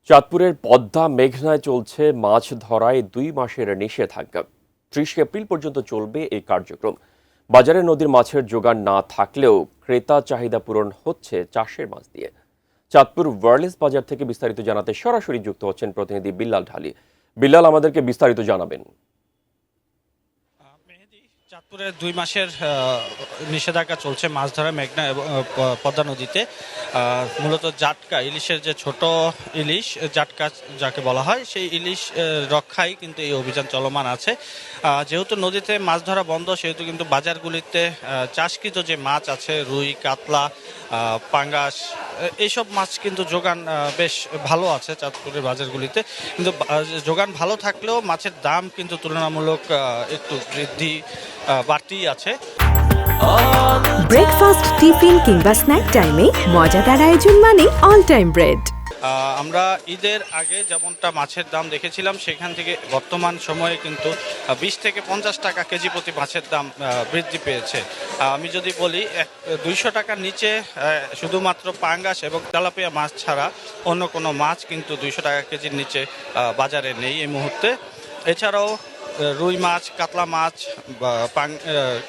চাঁদপুরের পদ্মা মেঘনায় চলছে মাছ ধরায় 2 মাসের নিষেধাজ্ঞা। 30 এপ্রিল পর্যন্ত চলবে এই কার্যক্রম। বাজারে নদীর মাছের জোগান না থাকলেও ক্রেতা চাহিদা পূরণ হচ্ছে চাষের মাছ দিয়ে। চাঁদপুর ওয়্যারলেস বাজার থেকে বিস্তারিত জানাতে সরাসরি যুক্ত হচ্ছেন প্রতিনিধি বিল্লাল ঢালী। বিল্লাল, আমাদেরকে বিস্তারিত জানাবেন। চাঁদপুরের 2 মাসের নিষেধাজ্ঞা চলছে মাছ ধরা মেঘনা এবং পদ্মা নদীতে। মূলত জাটকা ইলিশের যে ছোট ইলিশ জাটকা যাকে বলা হয়, সেই ইলিশ রক্ষায় কিন্তু এই অভিযান চলমান আছে। যেহেতু নদীতে মাছ ধরা বন্ধ, সেহেতু কিন্তু বাজারগুলিতে চাষকৃত যে মাছ আছে, রুই, কাতলা, পাঙ্গাস, এইসব মাছ কিন্তু যোগান বেশ ভালো আছে চাঁদপুরের বাজারগুলিতে। কিন্তু যোগান ভালো থাকলেও মাছের দাম কিন্তু তুলনামূলক একটু বাড়তি আছে। ব্রেকফাস্ট, টিফিন কিংবা স্ন্যাক টাইমে মজাদার আয়োজন মানে অল টাইম ব্রেড। আমরা ঈদের আগে যেমনটা মাছের দাম দেখেছিলাম, সেখান থেকে বর্তমান সময়ে কিন্তু 20 থেকে 50 টাকা কেজি প্রতি মাছের দাম বৃদ্ধি পেয়েছে। আমি যদি বলি 200 টাকার নিচে শুধুমাত্র পাঙ্গাস এবং তেলাপিয়া মাছ ছাড়া অন্য কোনো মাছ কিন্তু 200 টাকা কেজির নিচে বাজারে নেই এই মুহূর্তে। এছাড়াও রুই মাছ, কাতলা মাছ,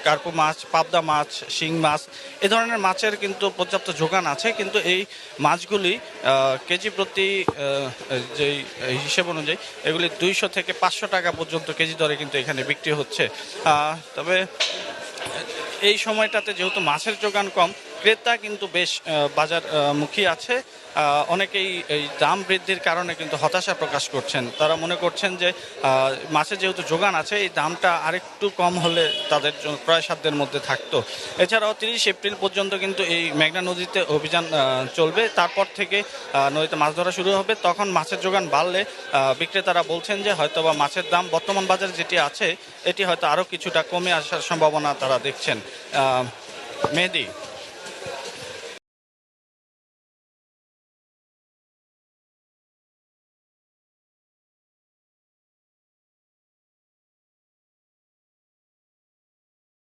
কার্পু মাছ, পাবদা মাছ, শিং মাছ, এ ধরনের মাছের কিন্তু পর্যাপ্ত যোগান আছে। কিন্তু এই মাছগুলি কেজি প্রতি যেই হিসেব অনুযায়ী এগুলি 200 থেকে 500 টাকা পর্যন্ত কেজি দরে কিন্তু এখানে বিক্রি হচ্ছে। তবে এই সময়টাতে যেহেতু মাছের যোগান কম, ক্রেতা কিন্তু বেশ বাজার মুখী আছে। অনেকেই এই দাম বৃদ্ধির কারণে কিন্তু হতাশা প্রকাশ করছেন। তারা মনে করছেন যে মাছের যেহেতু যোগান আছে, এই দামটা আরেকটু কম হলে তাদের ক্রয় সাধ্যের মধ্যে থাকতো। এছাড়াও 30 এপ্রিল পর্যন্ত কিন্তু এই মেঘনা নদীতে অভিযান চলবে। তারপর থেকে নদীতে মাছ ধরা শুরু হবে। তখন মাছের যোগান বাড়লে বিক্রেতারা বলছেন যে হয়তোবা মাছের দাম বর্তমান বাজারে যেটি আছে, এটি হয়তো আরও কিছুটা কমে আসার সম্ভাবনা তারা দেখছেন। মেহেদী।